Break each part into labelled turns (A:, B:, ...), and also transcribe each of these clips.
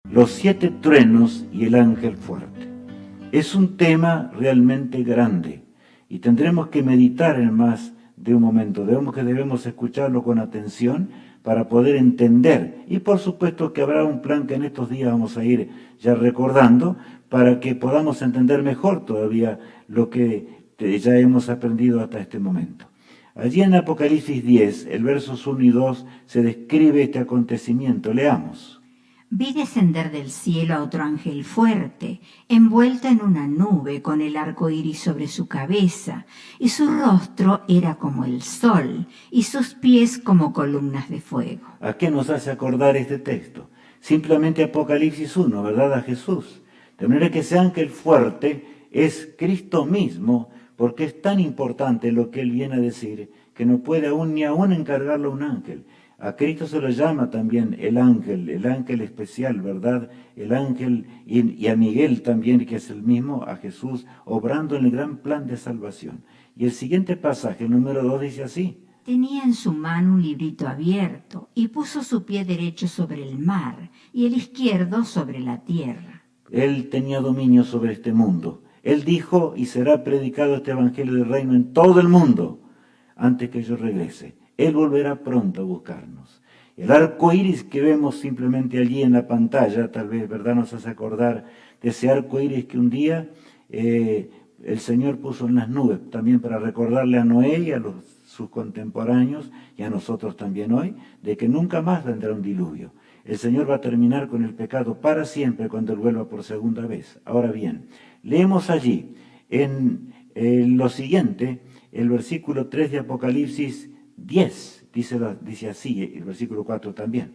A: Los 7 truenos y el ángel fuerte. Es un tema realmente grande y tendremos que meditar en más de un momento. Debemos escucharlo con atención para poder entender. Y por supuesto que habrá un plan que en estos días vamos a ir ya recordando para que podamos entender mejor todavía lo que ya hemos aprendido hasta este momento. Allí en Apocalipsis 10, el versos 1 y 2, se describe este acontecimiento. Leamos.
B: Vi descender del cielo a otro ángel fuerte, envuelto en una nube con el arco iris sobre su cabeza, y su rostro era como el sol, y sus pies como columnas de fuego.
A: ¿A qué nos hace acordar este texto? Simplemente Apocalipsis 1, ¿verdad? A Jesús. De manera que ese ángel fuerte es Cristo mismo, porque es tan importante lo que Él viene a decir, que no puede ni aún encargarlo a un ángel. A Cristo se lo llama también el ángel especial, ¿verdad? El ángel y a Miguel también, que es el mismo, a Jesús, obrando en el gran plan de salvación. Y el siguiente pasaje, el número 2, dice así.
B: Tenía en su mano un librito abierto, y puso su pie derecho sobre el mar, y el izquierdo sobre la tierra.
A: Él tenía dominio sobre este mundo. Él dijo, y será predicado este evangelio del reino en todo el mundo, antes que yo regrese. Él volverá pronto a buscarnos. El arco iris que vemos simplemente allí en la pantalla, tal vez, ¿verdad?, nos hace acordar de ese arco iris que un día el Señor puso en las nubes, también para recordarle a Noé y a sus contemporáneos, y a nosotros también hoy, de que nunca más vendrá un diluvio. El Señor va a terminar con el pecado para siempre cuando Él vuelva por segunda vez. Ahora bien, leemos allí, en lo siguiente, el versículo 3 de Apocalipsis 10, dice así, el versículo 4 también.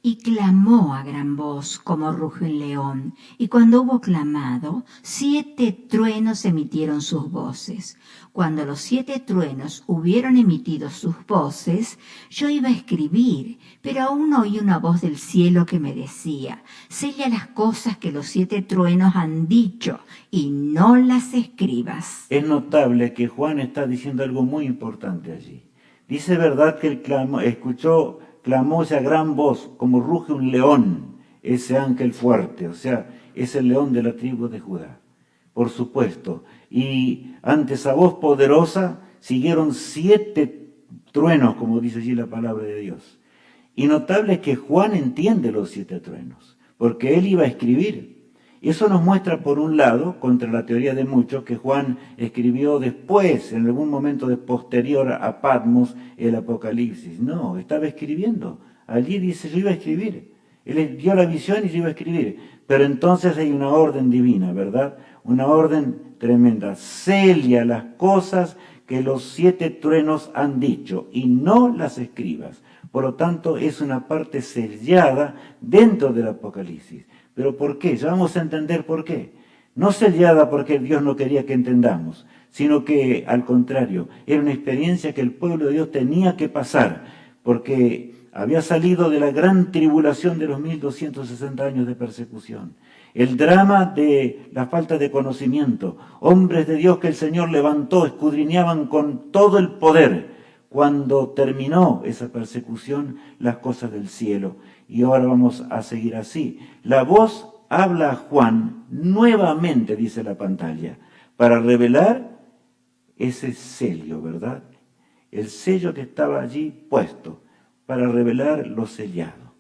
B: Y clamó a gran voz como ruge un león, y cuando hubo clamado, 7 truenos emitieron sus voces. Cuando los 7 truenos hubieron emitido sus voces, yo iba a escribir, pero aún oí una voz del cielo que me decía, sella las cosas que los 7 truenos han dicho, y no las escribas.
A: Es notable que Juan está diciendo algo muy importante allí. Dice, verdad, que él clamó esa gran voz, como ruge un león, ese ángel fuerte, o sea, es el león de la tribu de Judá, por supuesto. Y ante esa voz poderosa siguieron 7 truenos, como dice allí la palabra de Dios. Y notable es que Juan entiende los 7 truenos, porque él iba a escribir. Eso nos muestra, por un lado, contra la teoría de muchos, que Juan escribió después, en algún momento posterior a Patmos, el Apocalipsis. No, estaba escribiendo. Allí dice, yo iba a escribir. Él dio la visión y yo iba a escribir. Pero entonces hay una orden divina, ¿verdad? Una orden tremenda. Sella las cosas que los 7 truenos han dicho y no las escribas. Por lo tanto, es una parte sellada dentro del Apocalipsis. ¿Pero por qué? Ya vamos a entender por qué. No sellada porque Dios no quería que entendamos, sino que, al contrario, era una experiencia que el pueblo de Dios tenía que pasar, porque había salido de la gran tribulación de los 1260 años de persecución. El drama de la falta de conocimiento. Hombres de Dios que el Señor levantó, escudriñaban con todo el poder, cuando terminó esa persecución, las cosas del cielo. Y ahora vamos a seguir así. La voz habla a Juan nuevamente, dice la pantalla, para revelar ese sello, ¿verdad? El sello que estaba allí puesto, para revelar lo sellado.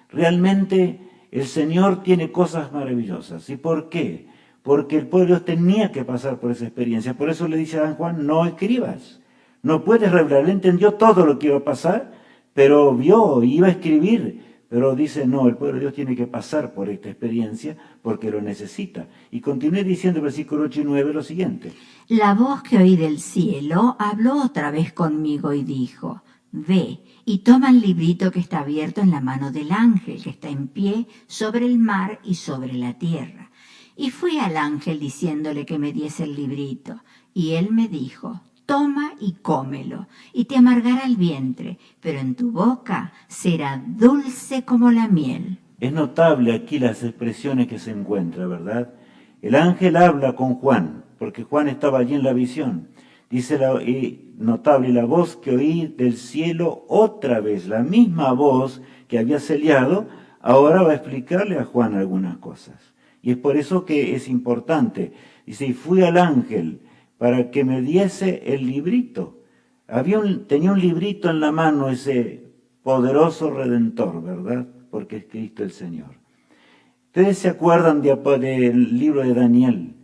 A: Realmente el Señor tiene cosas maravillosas. ¿Y por qué? Porque el pueblo de Dios tenía que pasar por esa experiencia. Por eso le dice a Juan, no escribas. No puedes revelar. Él entendió todo lo que iba a pasar, pero vio, iba a escribir. Pero dice, no, el pueblo de Dios tiene que pasar por esta experiencia porque lo necesita. Y continué diciendo en versículo 8 y 9 lo siguiente.
B: La voz que oí del cielo habló otra vez conmigo y dijo, ve y toma el librito que está abierto en la mano del ángel que está en pie sobre el mar y sobre la tierra. Y fui al ángel diciéndole que me diese el librito. Y él me dijo, toma y cómelo, y te amargará el vientre, pero en tu boca será dulce como la miel.
A: Es notable aquí las expresiones que se encuentran, ¿verdad? El ángel habla con Juan, porque Juan estaba allí en la visión. Dice notable la voz que oí del cielo otra vez, la misma voz que había sellado ahora va a explicarle a Juan algunas cosas. Y es por eso que es importante. Dice, y fui al ángel para que me diese el librito. Tenía un librito en la mano ese poderoso Redentor, ¿verdad? Porque es Cristo el Señor. Ustedes se acuerdan del libro de Daniel.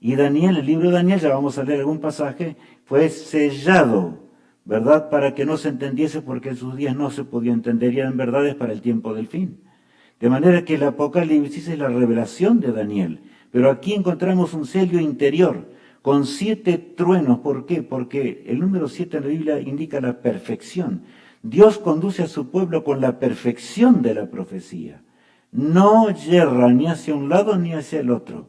A: Y Daniel, el libro de Daniel, ya vamos a leer algún pasaje, fue sellado, ¿verdad? Para que no se entendiese porque en sus días no se podía entender y eran verdades para el tiempo del fin. De manera que el Apocalipsis es la revelación de Daniel. Pero aquí encontramos un sello interior con 7 truenos. ¿Por qué? Porque el número 7 en la Biblia indica la perfección. Dios conduce a su pueblo con la perfección de la profecía. No yerra ni hacia un lado ni hacia el otro.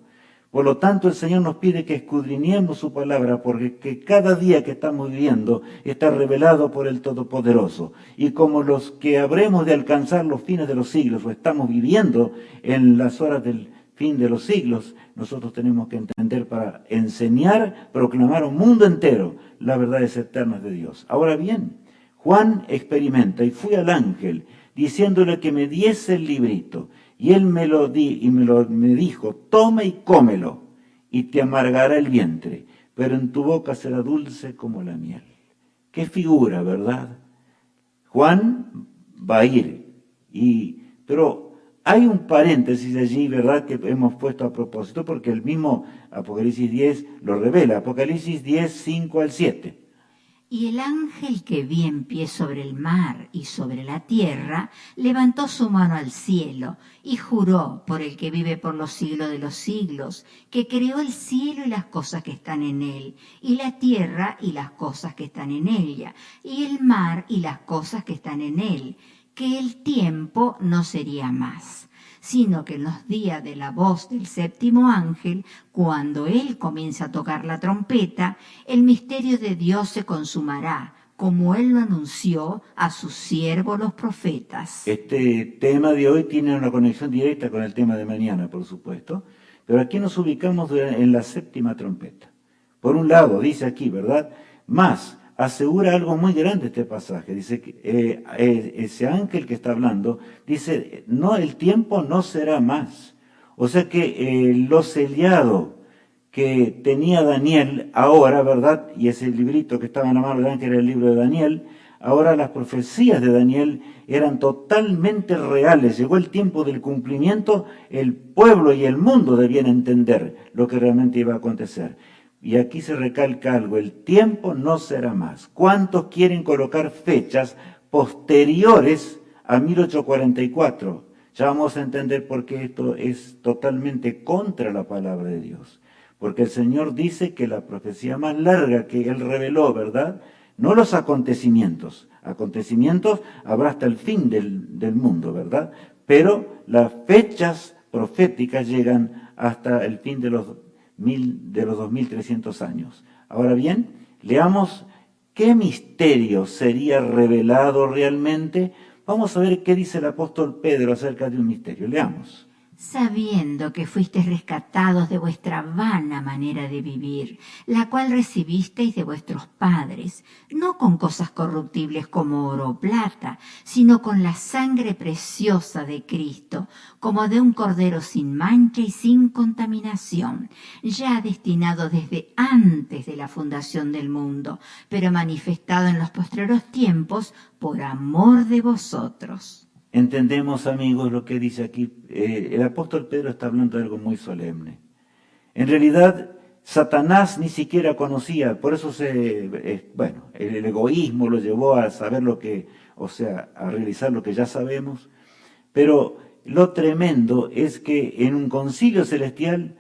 A: Por lo tanto, el Señor nos pide que escudriñemos su palabra, porque que cada día que estamos viviendo está revelado por el Todopoderoso. Y como los que habremos de alcanzar los fines de los siglos, o estamos viviendo en las horas del fin de los siglos, nosotros tenemos que entender para enseñar, proclamar a un mundo entero las verdades eternas de Dios. Ahora bien, Juan experimenta, y fui al ángel, diciéndole que me diese el librito. Y él me lo di y me dijo, toma y cómelo, y te amargará el vientre, pero en tu boca será dulce como la miel. Qué figura, ¿verdad? Juan va a ir, pero hay un paréntesis allí, ¿verdad?, que hemos puesto a propósito, porque el mismo Apocalipsis 10 lo revela. Apocalipsis 10, 5 al 7.
B: Y el ángel que vi en pie sobre el mar y sobre la tierra, levantó su mano al cielo y juró por el que vive por los siglos de los siglos, que creó el cielo y las cosas que están en él, y la tierra y las cosas que están en ella, y el mar y las cosas que están en él, que el tiempo no sería más, sino que en los días de la voz del séptimo ángel, cuando él comience a tocar la trompeta, el misterio de Dios se consumará, como él lo anunció a sus siervos los profetas.
A: Este tema de hoy tiene una conexión directa con el tema de mañana, por supuesto, pero aquí nos ubicamos en la séptima trompeta. Por un lado, dice aquí, ¿verdad? Más, asegura algo muy grande este pasaje. Dice que ese ángel que está hablando, dice, no, el tiempo no será más. O sea que lo sellado que tenía Daniel ahora, ¿verdad? Y ese librito que estaba en la mano del ángel era el libro de Daniel. Ahora las profecías de Daniel eran totalmente reales. Llegó el tiempo del cumplimiento, el pueblo y el mundo debían entender lo que realmente iba a acontecer. Y aquí se recalca algo, el tiempo no será más. ¿Cuántos quieren colocar fechas posteriores a 1844? Ya vamos a entender por qué esto es totalmente contra la palabra de Dios. Porque el Señor dice que la profecía más larga que Él reveló, ¿verdad? No los acontecimientos. Acontecimientos habrá hasta el fin del mundo, ¿verdad? Pero las fechas proféticas llegan hasta el fin de los 2300 años. Ahora bien, leamos qué misterio sería revelado realmente. Vamos a ver qué dice el apóstol Pedro acerca de un misterio. Leamos.
B: Sabiendo que fuisteis rescatados de vuestra vana manera de vivir, la cual recibisteis de vuestros padres, no con cosas corruptibles como oro o plata, sino con la sangre preciosa de Cristo, como de un cordero sin mancha y sin contaminación, ya destinado desde antes de la fundación del mundo, pero manifestado en los postreros tiempos por amor de vosotros.
A: Entendemos, amigos, lo que dice aquí. El apóstol Pedro está hablando de algo muy solemne. En realidad, Satanás ni siquiera conocía, por eso el egoísmo lo llevó a saber a realizar lo que ya sabemos. Pero lo tremendo es que en un concilio celestial,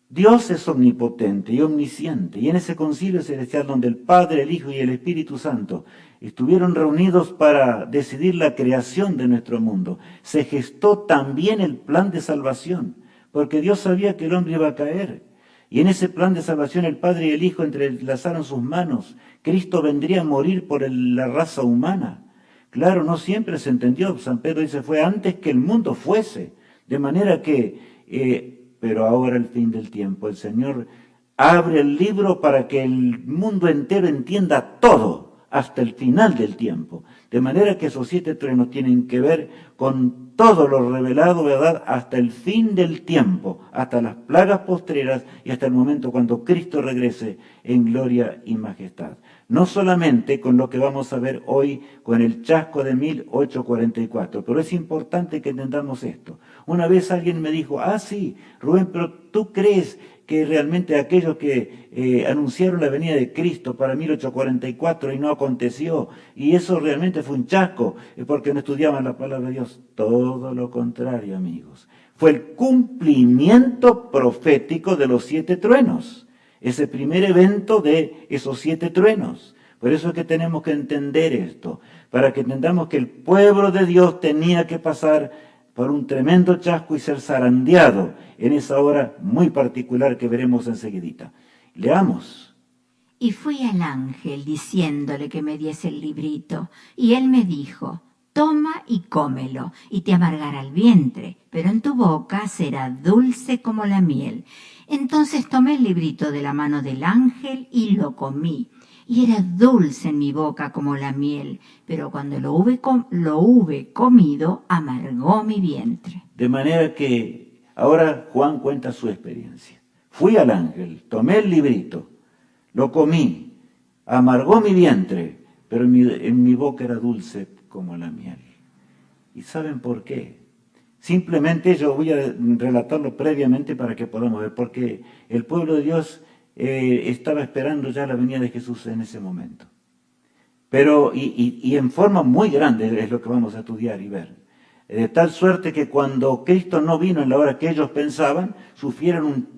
A: Dios es omnipotente y omnisciente, y en ese concilio celestial donde el Padre, el Hijo y el Espíritu Santo estuvieron reunidos para decidir la creación de nuestro mundo, se gestó también el plan de salvación, porque Dios sabía que el hombre iba a caer, y en ese plan de salvación el Padre y el Hijo entrelazaron sus manos. Cristo vendría a morir por la raza humana. Claro, no siempre se entendió. San Pedro dice, fue antes que el mundo fuese, de manera que... pero ahora al fin del tiempo el Señor abre el libro para que el mundo entero entienda todo hasta el final del tiempo. De manera que esos 7 truenos tienen que ver con todo lo revelado, ¿verdad?, hasta el fin del tiempo, hasta las plagas postreras y hasta el momento cuando Cristo regrese en gloria y majestad. No solamente con lo que vamos a ver hoy con el chasco de 1844, pero es importante que entendamos esto. Una vez alguien me dijo, sí, Rubén, pero ¿tú crees que realmente aquellos que anunciaron la venida de Cristo para 1844 y no aconteció, y eso realmente fue un chasco, porque no estudiaban la palabra de Dios? Todo lo contrario, amigos. Fue el cumplimiento profético de los 7 truenos, ese primer evento de esos 7 truenos. Por eso es que tenemos que entender esto, para que entendamos que el pueblo de Dios tenía que pasar por un tremendo chasco y ser zarandeado en esa hora muy particular que veremos enseguidita. Leamos.
B: Y fui al ángel diciéndole que me diese el librito, y él me dijo, toma y cómelo, y te amargará el vientre, pero en tu boca será dulce como la miel. Entonces tomé el librito de la mano del ángel y lo comí. Y era dulce en mi boca como la miel, pero cuando lo hube comido, amargó mi vientre.
A: De manera que ahora Juan cuenta su experiencia. Fui al ángel, tomé el librito, lo comí, amargó mi vientre, pero en mi boca era dulce como la miel. ¿Y saben por qué? Simplemente yo voy a relatarlo previamente para que podamos ver, porque el pueblo de Dios estaba esperando ya la venida de Jesús en ese momento. Pero, y en forma muy grande es lo que vamos a estudiar y ver. De tal suerte que cuando Cristo no vino en la hora que ellos pensaban, sufrieron un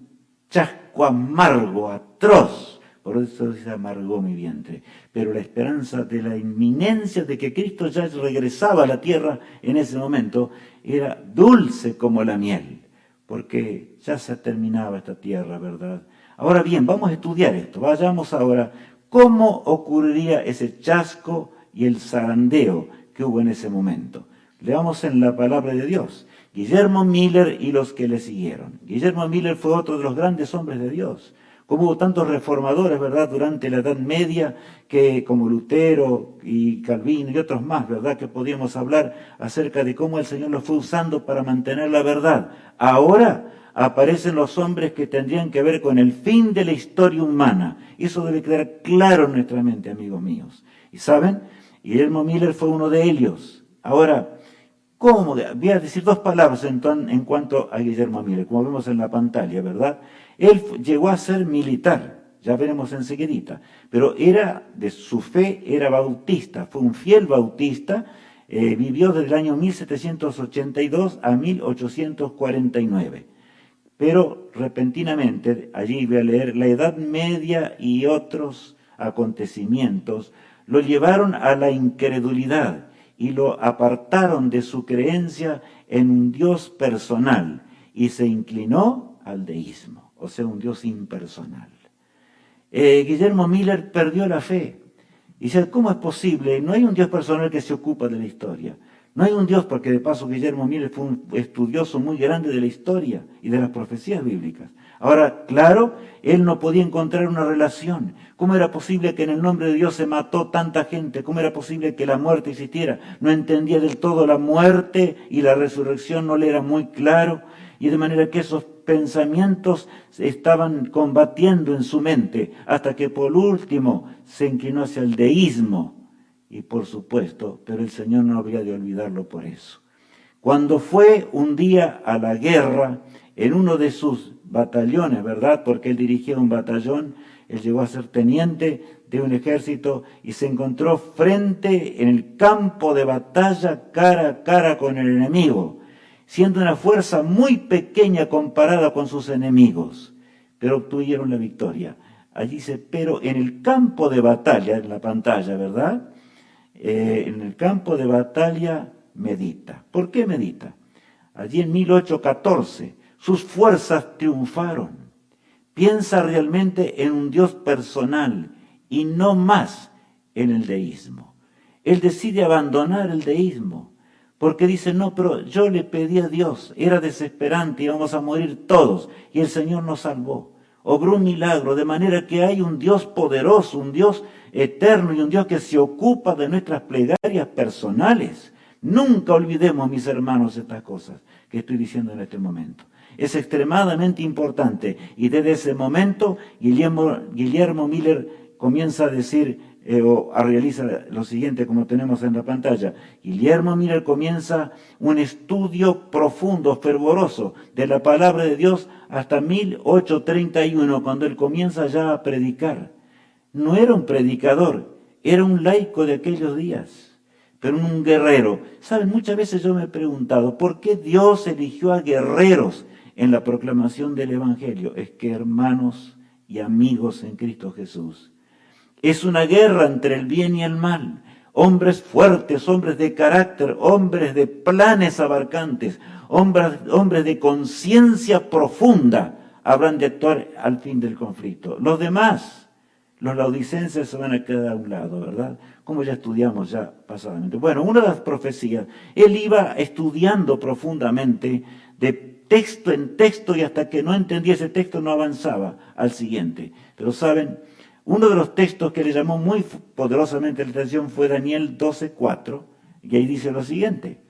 A: chasco amargo, atroz. Por eso se amargó mi vientre. Pero la esperanza de la inminencia de que Cristo ya regresaba a la tierra en ese momento era dulce como la miel. Porque ya se terminaba esta tierra, ¿verdad? Ahora bien, vamos a estudiar esto. Vayamos ahora cómo ocurriría ese chasco y el zarandeo que hubo en ese momento. Leamos en la palabra de Dios. Guillermo Miller y los que le siguieron. Guillermo Miller fue otro de los grandes hombres de Dios. Como hubo tantos reformadores, ¿verdad?, durante la Edad Media, que como Lutero y Calvino y otros más, ¿verdad?, que podíamos hablar acerca de cómo el Señor los fue usando para mantener la verdad. Ahora aparecen los hombres que tendrían que ver con el fin de la historia humana. Eso debe quedar claro en nuestra mente, amigos míos. Y saben, Guillermo Miller fue uno de ellos. Ahora, ¿cómo? Voy a decir 2 palabras en cuanto a Guillermo Miller, como vemos en la pantalla, ¿verdad? Él llegó a ser militar, ya veremos enseguidita, pero de su fe era bautista, fue un fiel bautista, vivió desde el año 1782 a 1849. Pero repentinamente, allí voy a leer, la Edad Media y otros acontecimientos lo llevaron a la incredulidad y lo apartaron de su creencia en un Dios personal y se inclinó al deísmo, o sea, un Dios impersonal. Guillermo Miller perdió la fe. Y dice, ¿cómo es posible? No hay un Dios personal que se ocupa de la historia. No hay un Dios, porque de paso Guillermo Miller fue un estudioso muy grande de la historia y de las profecías bíblicas. Ahora, claro, él no podía encontrar una relación. ¿Cómo era posible que en el nombre de Dios se mató tanta gente? ¿Cómo era posible que la muerte existiera? No entendía del todo la muerte y la resurrección, no le era muy claro. Y de manera que esos pensamientos estaban combatiendo en su mente, hasta que por último se inclinó hacia el deísmo. Y por supuesto, pero el Señor no habría de olvidarlo por eso. Cuando fue un día a la guerra, en uno de sus batallones, ¿verdad?, porque él dirigía un batallón, él llegó a ser teniente de un ejército y se encontró frente en el campo de batalla cara a cara con el enemigo, siendo una fuerza muy pequeña comparada con sus enemigos, pero obtuvieron la victoria. Allí dice, pero en el campo de batalla, en la pantalla, ¿verdad?, en el campo de batalla medita. ¿Por qué medita? Allí en 1814, sus fuerzas triunfaron. Piensa realmente en un Dios personal y no más en el deísmo. Él decide abandonar el deísmo porque dice, no, pero yo le pedí a Dios, era desesperante, íbamos a morir todos y el Señor nos salvó. obró un milagro, de manera que hay un Dios poderoso, un Dios eterno y un Dios que se ocupa de nuestras plegarias personales. Nunca olvidemos, mis hermanos, estas cosas que estoy diciendo en este momento. Es extremadamente importante y desde ese momento Guillermo Miller comienza a decir o a realizar lo siguiente como tenemos en la pantalla. Guillermo Miller comienza un estudio profundo, fervoroso de la palabra de Dios hasta 1831, cuando él comienza ya a predicar. No era un predicador, era un laico de aquellos días, pero un guerrero. Saben, muchas veces yo me he preguntado, ¿por qué Dios eligió a guerreros en la proclamación del Evangelio? Es que hermanos y amigos en Cristo Jesús, es una guerra entre el bien y el mal. Hombres fuertes, hombres de carácter, hombres de planes abarcantes, hombres de conciencia profunda, habrán de actuar al fin del conflicto. Los demás, los laodicenses, se van a quedar a un lado, ¿verdad? Como ya estudiamos ya pasadamente. Bueno, una de las profecías, él iba estudiando profundamente de texto en texto y hasta que no entendía ese texto no avanzaba al siguiente. Pero saben, uno de los textos que le llamó muy poderosamente la atención fue Daniel 12:4, y ahí dice lo siguiente.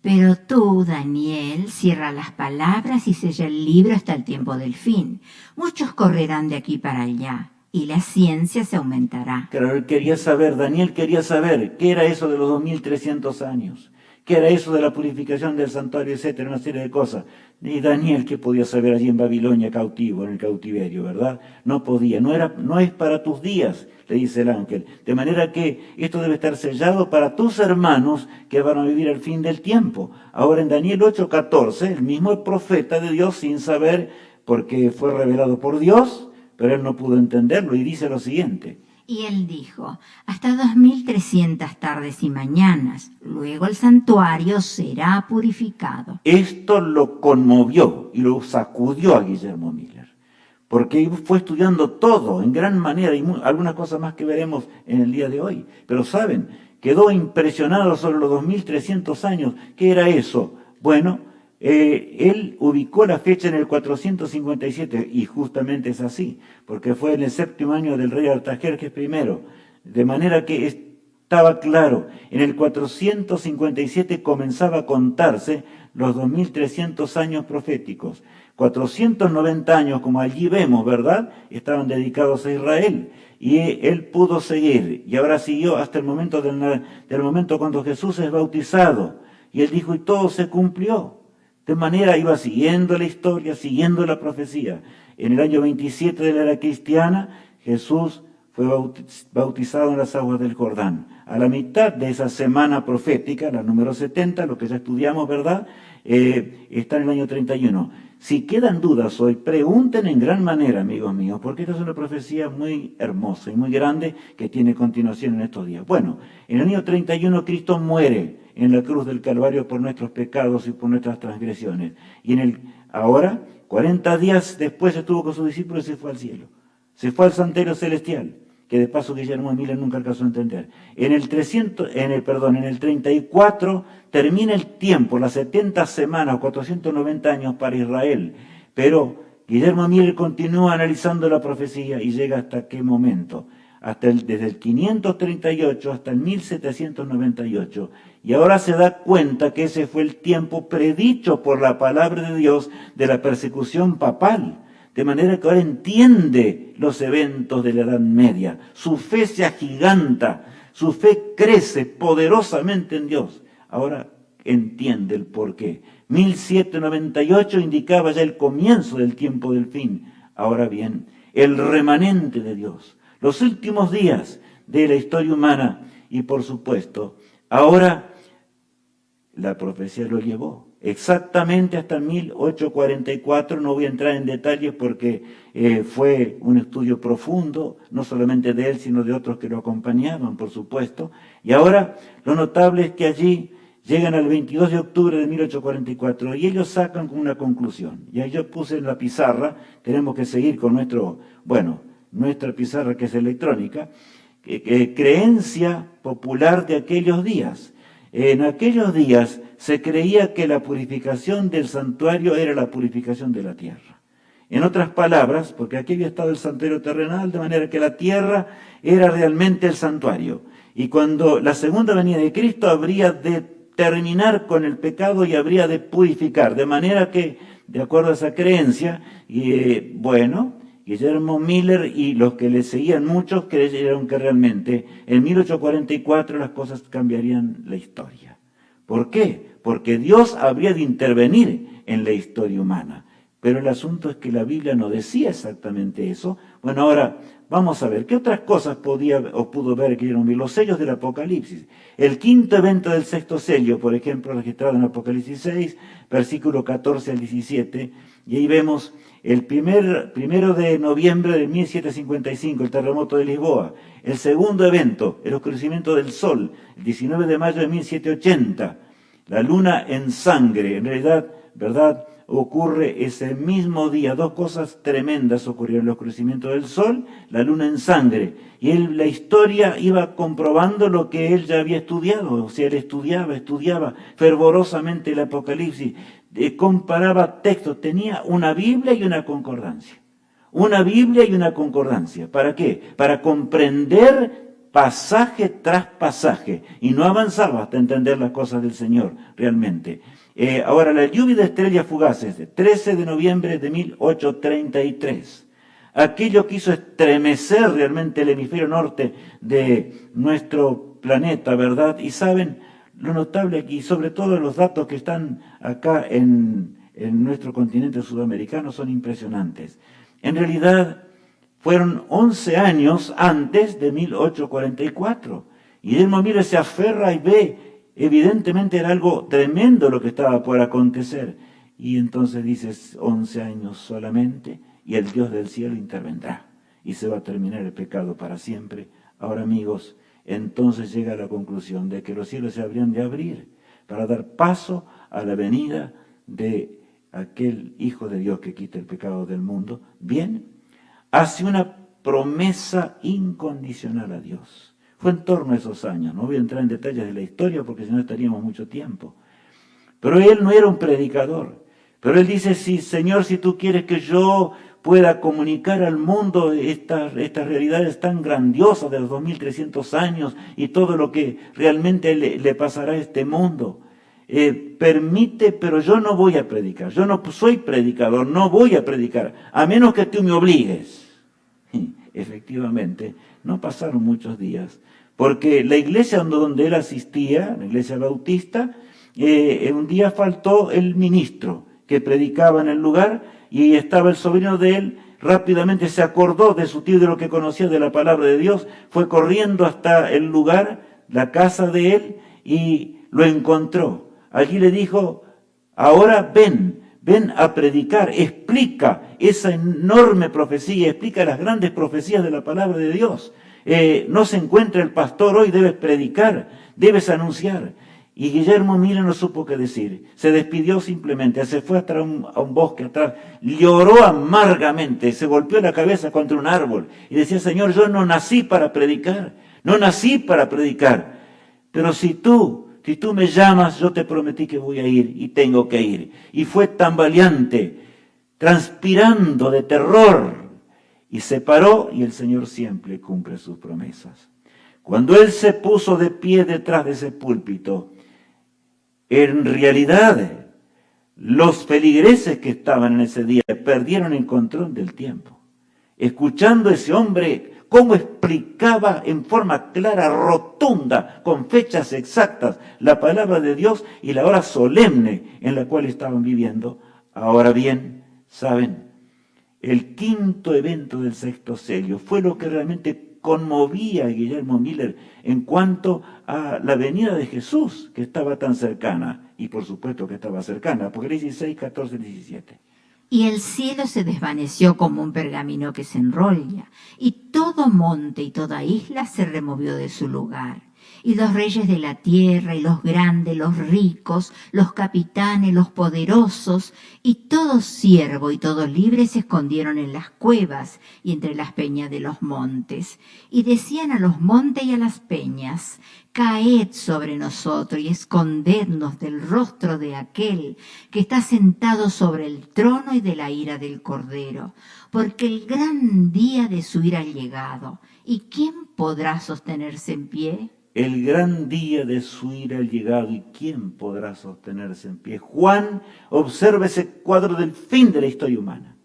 B: Pero tú, Daniel, cierra las palabras y sella el libro hasta el tiempo del fin. Muchos correrán de aquí para allá, y la ciencia se aumentará.
A: Claro, él quería saber, Daniel quería saber qué era eso de los 2300 años, qué era eso de la purificación del santuario, etcétera, una serie de cosas. Y Daniel, ¿qué podía saber allí en Babilonia cautivo, en el cautiverio, verdad? No podía, no es para tus días, le dice el ángel. De manera que esto debe estar sellado para tus hermanos que van a vivir al fin del tiempo. Ahora en Daniel 8:14, el mismo profeta de Dios, sin saber, porque fue revelado por Dios, pero él no pudo entenderlo, y dice lo siguiente.
B: Y él dijo, hasta 2300 tardes y mañanas, luego el santuario será purificado.
A: Esto lo conmovió y lo sacudió a Guillermo Miller, porque fue estudiando todo en gran manera y algunas cosas más que veremos en el día de hoy. Pero saben, quedó impresionado sobre los 2300 años. ¿Qué era eso? Bueno, él ubicó la fecha en el 457, y justamente es así, porque fue en el 7º año del rey Artajerjes I, de manera que estaba claro, en el 457 comenzaba a contarse los 2300 años proféticos. 490 años, como allí vemos, ¿verdad?, estaban dedicados a Israel, y él pudo seguir, y ahora siguió hasta el momento del momento cuando Jesús es bautizado, y él dijo, y todo se cumplió. De manera iba siguiendo la historia, siguiendo la profecía. En el año 27 de la era cristiana, Jesús fue bautizado en las aguas del Jordán. A la mitad de esa semana profética, la número 70, lo que ya estudiamos, ¿verdad?, está en el año 31. Si quedan dudas hoy, pregunten en gran manera, amigos míos, porque esta es una profecía muy hermosa y muy grande que tiene continuación en estos días. Bueno, en el año 31 Cristo muere en la cruz del Calvario por nuestros pecados y por nuestras transgresiones. Y ahora, 40 días después estuvo con sus discípulos y se fue al cielo. Se fue al santuario celestial, que de paso Guillermo Miller nunca alcanzó a entender. En el 34 termina el tiempo, las 70 semanas, 490 años para Israel. Pero Guillermo Miller continúa analizando la profecía y llega hasta qué momento. Desde el 538 hasta el 1798. Y ahora se da cuenta que ese fue el tiempo predicho por la palabra de Dios de la persecución papal. De manera que ahora entiende los eventos de la Edad Media. Su fe se agiganta, su fe crece poderosamente en Dios. Ahora entiende el porqué. 1798 indicaba ya el comienzo del tiempo del fin. Ahora bien, el remanente de Dios, los últimos días de la historia humana, y por supuesto, ahora la profecía lo llevó exactamente hasta 1844. No voy a entrar en detalles porque fue un estudio profundo, no solamente de él, sino de otros que lo acompañaban, por supuesto. Y ahora lo notable es que allí llegan al 22 de octubre de 1844 y ellos sacan una conclusión. Y ahí yo puse en la pizarra, tenemos que seguir con nuestra pizarra que es electrónica, creencia popular de aquellos días. En aquellos días se creía que la purificación del santuario era la purificación de la tierra. En otras palabras, porque aquí había estado el santuario terrenal, de manera que la tierra era realmente el santuario. Y cuando la segunda venida de Cristo habría de terminar con el pecado y habría de purificar. De manera que, de acuerdo a esa creencia, Guillermo Miller y los que le seguían muchos creyeron que realmente en 1844 las cosas cambiarían la historia. ¿Por qué? Porque Dios habría de intervenir en la historia humana. Pero el asunto es que la Biblia no decía exactamente eso. Bueno, ahora vamos a ver, ¿qué otras cosas pudo ver Guillermo Miller? Los sellos del Apocalipsis. El quinto evento del sexto sello, por ejemplo, registrado en Apocalipsis 6, versículo 14 al 17, y ahí vemos el primero de noviembre de 1755, el terremoto de Lisboa. El segundo evento, el oscurecimiento del sol, el 19 de mayo de 1780, la luna en sangre. En realidad, ¿verdad?, ocurre ese mismo día. Dos cosas tremendas ocurrieron: el oscurecimiento del sol, la luna en sangre. Y la historia iba comprobando lo que él ya había estudiado. O sea, él estudiaba fervorosamente el Apocalipsis, comparaba textos, tenía una Biblia y una concordancia. Una Biblia y una concordancia. ¿Para qué? Para comprender pasaje tras pasaje. Y no avanzaba hasta entender las cosas del Señor, realmente. Ahora, la lluvia de estrellas fugaces, 13 de noviembre de 1833. Aquello que hizo estremecer realmente el hemisferio norte de nuestro planeta, ¿verdad? Y saben, lo notable aquí, sobre todo los datos que están acá en nuestro continente sudamericano, son impresionantes. En realidad, fueron 11 años antes de 1844. Y Guillermo Miller se aferra y ve, evidentemente era algo tremendo lo que estaba por acontecer. Y entonces dices, 11 años solamente, y el Dios del cielo intervendrá. Y se va a terminar el pecado para siempre. Ahora, amigos, entonces llega a la conclusión de que los cielos se habrían de abrir para dar paso a la venida de aquel Hijo de Dios que quita el pecado del mundo. Bien, hace una promesa incondicional a Dios. Fue en torno a esos años. No voy a entrar en detalles de la historia porque si no estaríamos mucho tiempo. Pero él no era un predicador. Pero él dice, sí, Señor, si tú quieres que yo pueda comunicar al mundo estas realidades tan grandiosas de los 2300 años y todo lo que realmente le pasará a este mundo, permite, pero yo no voy a predicar. Yo no soy predicador, no voy a predicar, a menos que tú me obligues. Y efectivamente, no pasaron muchos días, porque la iglesia donde él asistía, la iglesia bautista, un día faltó el ministro que predicaba en el lugar y estaba el sobrino de él. Rápidamente se acordó de su tío, de lo que conocía de la palabra de Dios, fue corriendo hasta el lugar, la casa de él, y lo encontró. Allí le dijo, ahora ven a predicar, explica esa enorme profecía, explica las grandes profecías de la palabra de Dios. No se encuentra el pastor hoy, debes predicar, debes anunciar. Y Guillermo Miller no supo qué decir, se despidió simplemente, se fue a un bosque atrás, lloró amargamente, se golpeó la cabeza contra un árbol y decía, Señor, yo no nací para predicar, pero si tú me llamas, yo te prometí que voy a ir y tengo que ir. Y fue tambaleante, transpirando de terror, y se paró, y el Señor siempre cumple sus promesas. Cuando él se puso de pie detrás de ese púlpito, en realidad, los feligreses que estaban en ese día perdieron el control del tiempo. Escuchando a ese hombre cómo explicaba en forma clara, rotunda, con fechas exactas, la palabra de Dios y la hora solemne en la cual estaban viviendo. Ahora bien, ¿saben? El quinto evento del sexto sello fue lo que realmente conmovía a Guillermo Miller en cuanto a la venida de Jesús, que estaba tan cercana, y por supuesto que estaba cercana. Apocalipsis 6, 14, 17.
B: Y el cielo se desvaneció como un pergamino que se enrolla, y todo monte y toda isla se removió de su lugar. Y los reyes de la tierra, y los grandes, los ricos, los capitanes, los poderosos, y todo siervo y todo libre se escondieron en las cuevas y entre las peñas de los montes. Y decían a los montes y a las peñas: caed sobre nosotros y escondednos del rostro de aquel que está sentado sobre el trono y de la ira del Cordero, porque el gran día de su ira ha llegado. ¿Y quién podrá sostenerse en pie?
A: El gran día de su ira ha llegado, ¿y quién podrá sostenerse en pie? Juan observa ese cuadro del fin de la historia humana.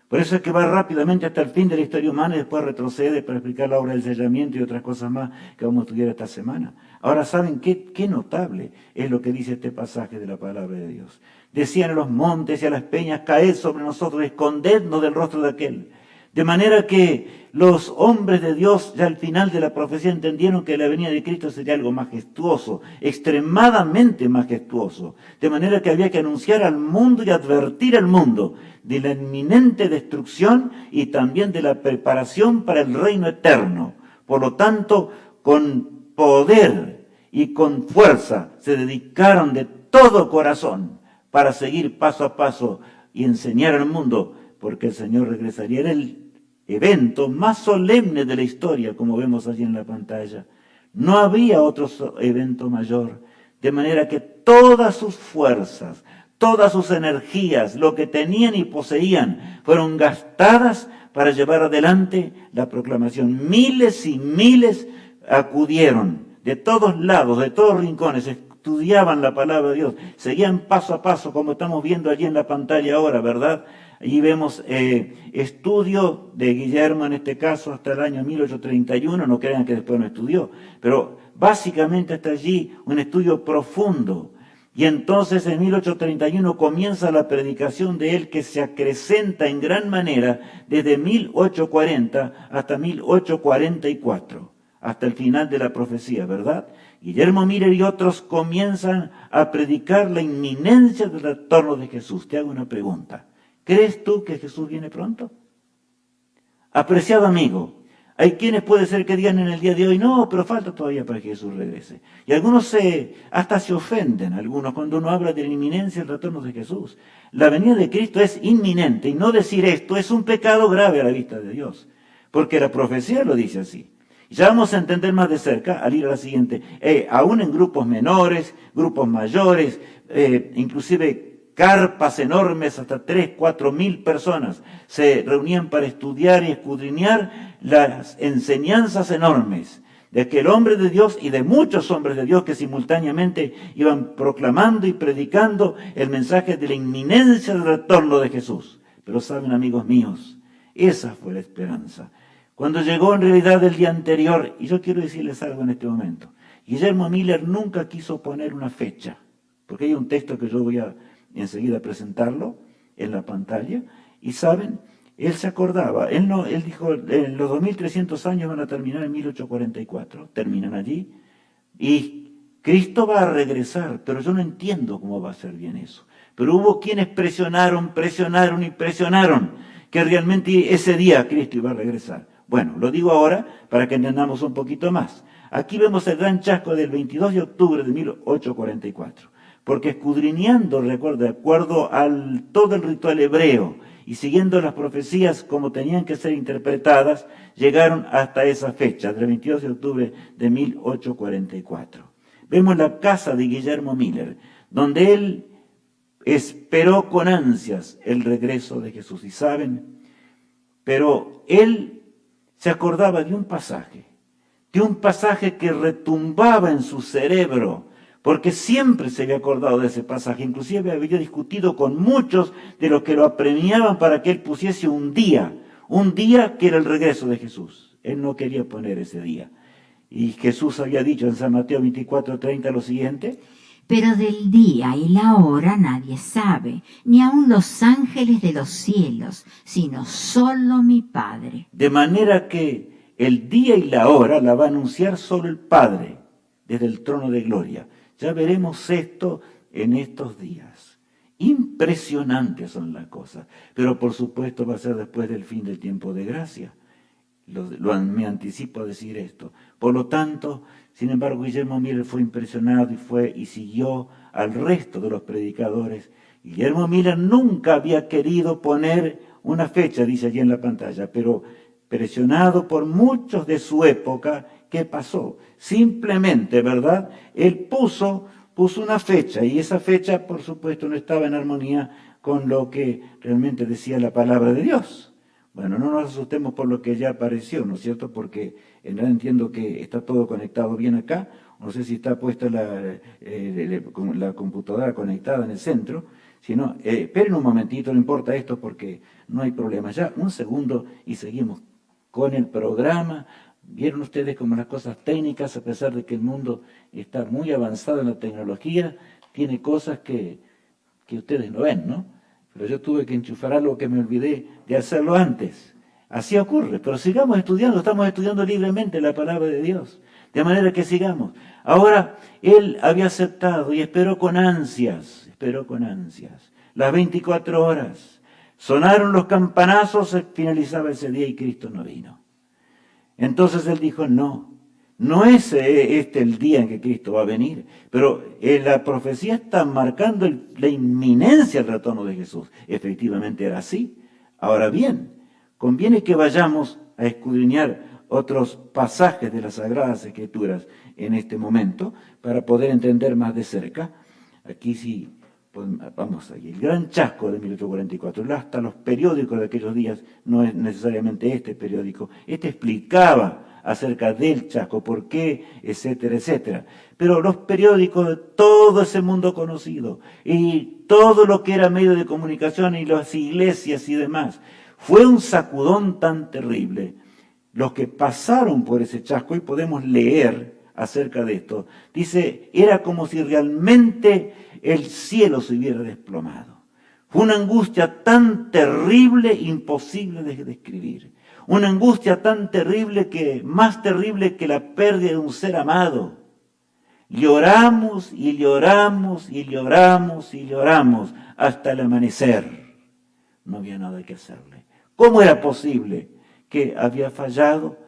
A: Por eso es que va rápidamente hasta el fin de la historia humana y después retrocede para explicar la obra del sellamiento y otras cosas más que vamos a estudiar esta semana. Ahora, ¿saben qué notable es lo que dice este pasaje de la palabra de Dios? Decían a los montes y a las peñas: caed sobre nosotros, escondednos del rostro de aquel. De manera que los hombres de Dios ya al final de la profecía entendieron que la venida de Cristo sería algo majestuoso, extremadamente majestuoso. De manera que había que anunciar al mundo y advertir al mundo de la inminente destrucción y también de la preparación para el reino eterno. Por lo tanto, con poder y con fuerza se dedicaron de todo corazón para seguir paso a paso y enseñar al mundo, porque el Señor regresaría. Era el evento más solemne de la historia, como vemos allí en la pantalla. No había otro evento mayor, de manera que todas sus fuerzas, todas sus energías, lo que tenían y poseían, fueron gastadas para llevar adelante la proclamación. Miles y miles acudieron de todos lados, de todos rincones, estudiaban la palabra de Dios, seguían paso a paso, como estamos viendo allí en la pantalla ahora, ¿verdad? Allí vemos estudio de Guillermo, en este caso, hasta el año 1831, no crean que después no estudió, pero básicamente hasta allí un estudio profundo. Y entonces en 1831 comienza la predicación de él, que se acrecenta en gran manera desde 1840 hasta 1844, hasta el final de la profecía, ¿verdad? Guillermo Miller y otros comienzan a predicar la inminencia del retorno de Jesús. Te hago una pregunta. ¿Crees tú que Jesús viene pronto? Apreciado amigo, hay quienes puede ser que digan en el día de hoy: no, pero falta todavía para que Jesús regrese. Y algunos hasta se ofenden, algunos, cuando uno habla de la inminencia del retorno de Jesús. La venida de Cristo es inminente, y no decir esto es un pecado grave a la vista de Dios, porque la profecía lo dice así. Ya vamos a entender más de cerca al ir a la siguiente. Aún en grupos menores, grupos mayores, inclusive carpas enormes, hasta 3.000, 4.000 personas se reunían para estudiar y escudriñar las enseñanzas enormes de aquel hombre de Dios y de muchos hombres de Dios que simultáneamente iban proclamando y predicando el mensaje de la inminencia del retorno de Jesús. Pero saben, amigos míos, esa fue la esperanza. Cuando llegó en realidad el día anterior, y yo quiero decirles algo en este momento, Guillermo Miller nunca quiso poner una fecha, porque hay un texto que yo voy a enseguida presentarlo en la pantalla, y saben, él se acordaba, él dijo: los 2300 años van a terminar en 1844, terminan allí, y Cristo va a regresar, pero yo no entiendo cómo va a ser bien eso. Pero hubo quienes presionaron, que realmente ese día Cristo iba a regresar. Bueno, lo digo ahora para que entendamos un poquito más. Aquí vemos el gran chasco del 22 de octubre de 1844. Porque escudriñando, recuerda, de acuerdo al todo el ritual hebreo y siguiendo las profecías como tenían que ser interpretadas, llegaron hasta esa fecha, del 22 de octubre de 1844. Vemos la casa de Guillermo Miller, donde él esperó con ansias el regreso de Jesús. Y saben, pero él se acordaba de un pasaje que retumbaba en su cerebro, porque siempre se había acordado de ese pasaje, inclusive había discutido con muchos de los que lo apremiaban para que él pusiese un día que era el regreso de Jesús. Él no quería poner ese día. Y Jesús había dicho en San Mateo 24:30 lo siguiente:
B: pero del día y la hora nadie sabe, ni aun los ángeles de los cielos, sino solo mi Padre.
A: De manera que el día y la hora la va a anunciar solo el Padre, desde el trono de gloria. Ya veremos esto en estos días. Impresionantes son las cosas, pero por supuesto va a ser después del fin del tiempo de gracia. Me anticipo a decir esto. Por lo tanto, sin embargo, Guillermo Miller fue impresionado y siguió al resto de los predicadores. Guillermo Miller nunca había querido poner una fecha, dice allí en la pantalla, pero presionado por muchos de su época, ¿qué pasó? Simplemente, ¿verdad? Él puso una fecha, y esa fecha, por supuesto, no estaba en armonía con lo que realmente decía la palabra de Dios. Bueno, no nos asustemos por lo que ya apareció, ¿no es cierto? Porque en realidad entiendo que está todo conectado bien acá. No sé si está puesta la computadora conectada en el centro. Si no, esperen un momentito, no importa esto porque no hay problema. Ya, un segundo y seguimos con el programa. Vieron ustedes como las cosas técnicas, a pesar de que el mundo está muy avanzado en la tecnología, tiene cosas que ustedes no ven, ¿no? Pero yo tuve que enchufar algo que me olvidé de hacerlo antes. Así ocurre, pero sigamos estudiando, estamos estudiando libremente la palabra de Dios. De manera que sigamos. Ahora, él había aceptado y esperó con ansias, las 24 horas. Sonaron los campanazos, se finalizaba ese día y Cristo no vino. Entonces él dijo, no es este el día en que Cristo va a venir, pero la profecía está marcando la inminencia del retorno de Jesús. Efectivamente era así. Ahora bien, conviene que vayamos a escudriñar otros pasajes de las Sagradas Escrituras en este momento para poder entender más de cerca. Aquí sí, pues, vamos allí. El gran chasco de 1844, hasta los periódicos de aquellos días, no es necesariamente este periódico, este explicaba acerca del chasco, por qué, etcétera, etcétera. Pero los periódicos de todo ese mundo conocido y todo lo que era medio de comunicación y las iglesias y demás, fue un sacudón tan terrible. Los que pasaron por ese chasco, y podemos leer acerca de esto, dice, era como si realmente el cielo se hubiera desplomado. Fue una angustia tan terrible, imposible de describir. Una angustia tan terrible más terrible que la pérdida de un ser amado. Lloramos y lloramos y lloramos y lloramos hasta el amanecer. No había nada que hacerle. ¿Cómo era posible que había fallado?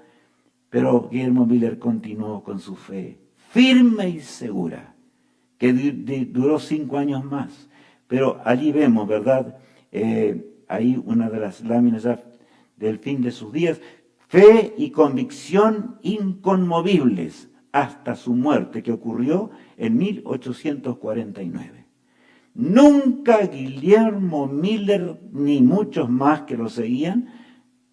A: Pero Guillermo Miller continuó con su fe, firme y segura, que duró 5 años más. Pero allí vemos, ¿verdad? Ahí una de las láminas ya del fin de sus días, fe y convicción inconmovibles hasta su muerte, que ocurrió en 1849. Nunca Guillermo Miller, ni muchos más que lo seguían,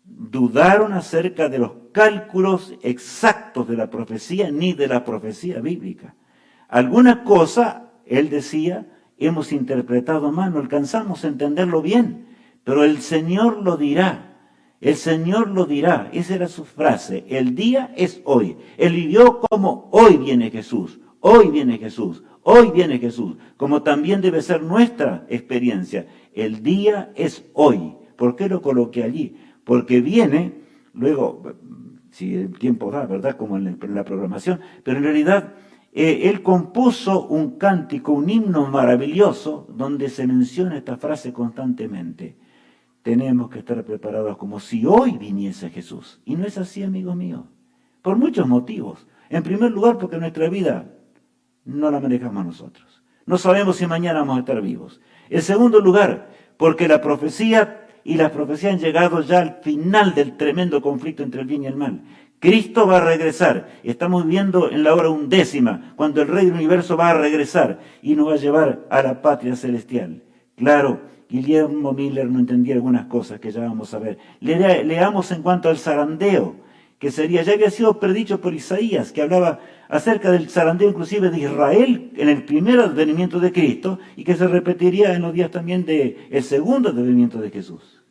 A: dudaron acerca de los cálculos exactos de la profecía, ni de la profecía bíblica. Alguna cosa, él decía, hemos interpretado mal, no alcanzamos a entenderlo bien, pero el Señor lo dirá. El Señor lo dirá, esa era su frase, el día es hoy. Él vivió como hoy viene Jesús, hoy viene Jesús, hoy viene Jesús, como también debe ser nuestra experiencia. El día es hoy. ¿Por qué lo coloqué allí? Porque viene, luego, si el tiempo da, ¿verdad? Como en la programación, pero en realidad él compuso un cántico, un himno maravilloso, donde se menciona esta frase constantemente. Tenemos que estar preparados como si hoy viniese Jesús. Y no es así, amigos míos, por muchos motivos. En primer lugar, porque nuestra vida no la manejamos nosotros. No sabemos si mañana vamos a estar vivos. En segundo lugar, porque la profecía y las profecías han llegado ya al final del tremendo conflicto entre el bien y el mal. Cristo va a regresar. Estamos viviendo en la hora 11, cuando el Rey del Universo va a regresar y nos va a llevar a la patria celestial. Claro, Guillermo Miller no entendía algunas cosas que ya vamos a ver. Leamos en cuanto al zarandeo, que ya había sido predicho por Isaías, que hablaba acerca del zarandeo inclusive de Israel en el primer advenimiento de Cristo y que se repetiría en los días también del segundo advenimiento de Jesús.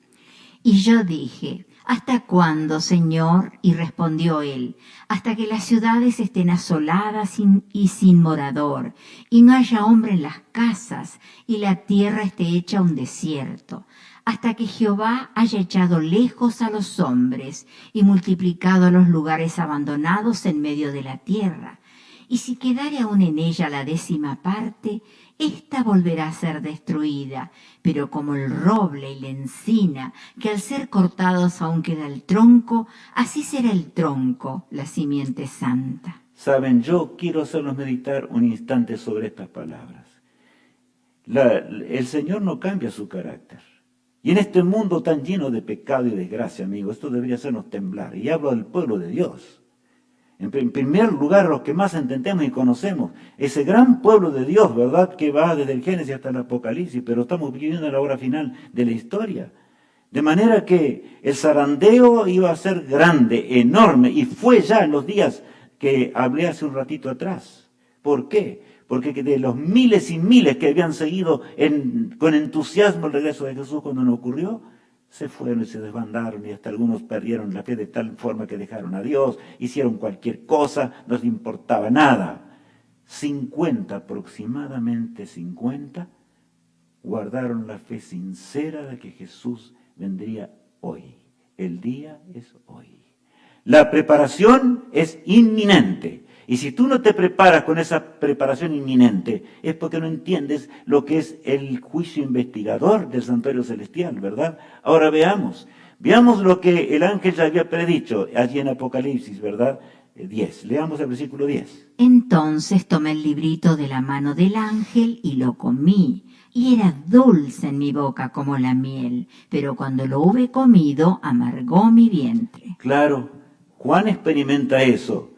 B: Y yo dije, ¿hasta cuándo, Señor? Y respondió él, hasta que las ciudades estén asoladas y sin morador, y no haya hombre en las casas, y la tierra esté hecha un desierto, hasta que Jehová haya echado lejos a los hombres, y multiplicado los lugares abandonados en medio de la tierra. Y si quedare aún en ella la 10ª parte, Esta volverá a ser destruida, pero como el roble y la encina, que al ser cortados aún queda el tronco, así será el tronco, la simiente santa.
A: Saben, yo quiero hacerlos meditar un instante sobre estas palabras. El Señor no cambia su carácter. Y en este mundo tan lleno de pecado y desgracia, amigos, esto debería hacernos temblar. Y hablo del pueblo de Dios. En primer lugar, los que más entendemos y conocemos, ese gran pueblo de Dios, ¿verdad? Que va desde el Génesis hasta el Apocalipsis, pero estamos viviendo en la hora final de la historia. De manera que el zarandeo iba a ser grande, enorme, y fue ya en los días que hablé hace un ratito atrás. ¿Por qué? Porque de los miles y miles que habían seguido con entusiasmo el regreso de Jesús cuando no ocurrió, se fueron y se desbandaron y hasta algunos perdieron la fe de tal forma que dejaron a Dios, hicieron cualquier cosa, no les importaba nada. 50, aproximadamente 50, guardaron la fe sincera de que Jesús vendría hoy. El día es hoy. La preparación es inminente. Y si tú no te preparas con esa preparación inminente, es porque no entiendes lo que es el juicio investigador del santuario celestial, ¿verdad? Ahora veamos lo que el ángel ya había predicho allí en Apocalipsis, ¿verdad? 10. Leamos el versículo 10.
B: Entonces tomé el librito de la mano del ángel y lo comí, y era dulce en mi boca como la miel, pero cuando lo hube comido, amargó mi vientre.
A: Claro, Juan experimenta eso,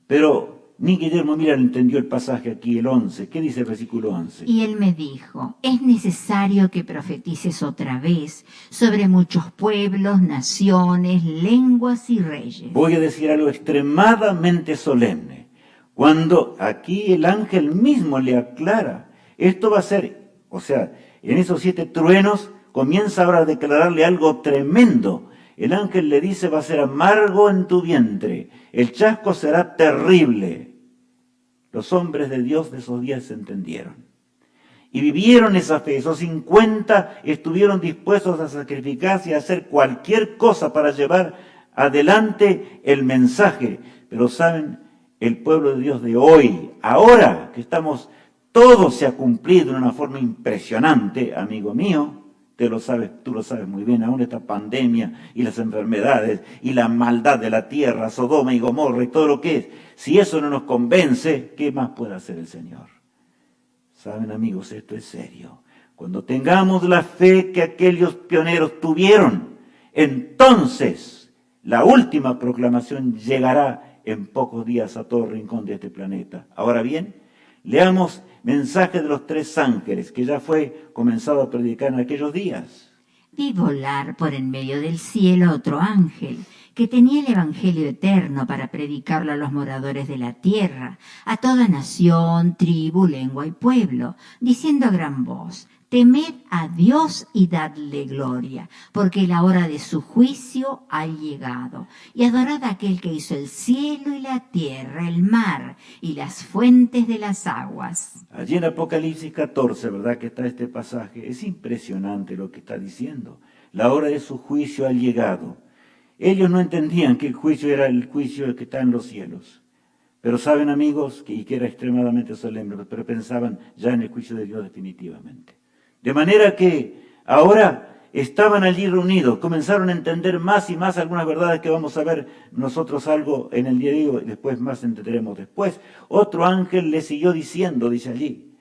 A: pero ni Guillermo Mira entendió el pasaje aquí, el 11. ¿Qué dice el versículo 11?
B: Y él me dijo, es necesario que profetices otra vez sobre muchos pueblos, naciones, lenguas y reyes.
A: Voy a decir algo extremadamente solemne. Cuando aquí el ángel mismo le aclara, esto va a ser, o sea, en esos 7 truenos comienza ahora a declararle algo tremendo. El ángel le dice, va a ser amargo en tu vientre, el chasco será terrible. Los hombres de Dios de esos días se entendieron. Y vivieron esa fe. Esos 50 estuvieron dispuestos a sacrificarse y a hacer cualquier cosa para llevar adelante el mensaje. Pero saben, el pueblo de Dios de hoy, ahora que estamos, todo se ha cumplido de una forma impresionante, amigo mío. Tú lo sabes muy bien, aún esta pandemia y las enfermedades y la maldad de la tierra, Sodoma y Gomorra y todo lo que es. Si eso no nos convence, ¿qué más puede hacer el Señor? Saben, amigos, esto es serio. Cuando tengamos la fe que aquellos pioneros tuvieron, entonces la última proclamación llegará en pocos días a todo rincón de este planeta. Ahora bien, leamos mensaje de los 3 ángeles, que ya fue comenzado a predicar en aquellos días.
B: Vi volar por en medio del cielo otro ángel, que tenía el evangelio eterno para predicarlo a los moradores de la tierra, a toda nación, tribu, lengua y pueblo, diciendo a gran voz, temed a Dios y dadle gloria, porque la hora de su juicio ha llegado. Y adorad a aquel que hizo el cielo y la tierra, el mar y las fuentes de las aguas.
A: Allí en Apocalipsis 14, ¿verdad que está este pasaje? Es impresionante lo que está diciendo. La hora de su juicio ha llegado. Ellos no entendían que el juicio era el juicio que está en los cielos. Pero saben, amigos, y que era extremadamente solemne, pero pensaban ya en el juicio de Dios definitivamente. De manera que ahora estaban allí reunidos, comenzaron a entender más y más algunas verdades que vamos a ver nosotros algo en el día de hoy, después más entenderemos después. Otro ángel le siguió diciendo, dice allí,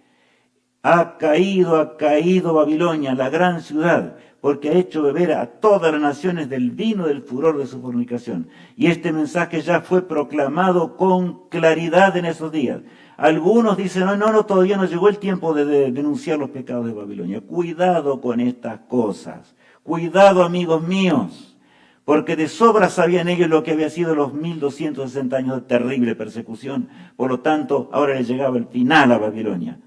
A: ha caído Babilonia, la gran ciudad, porque ha hecho beber a todas las naciones del vino del furor de su fornicación. Y este mensaje ya fue proclamado con claridad en esos días. Algunos dicen, no, todavía no llegó el tiempo de denunciar los pecados de Babilonia. Cuidado con estas cosas. Cuidado, amigos míos, porque de sobra sabían ellos lo que había sido los 1260 años de terrible persecución. Por lo tanto, ahora les llegaba el final a Babilonia.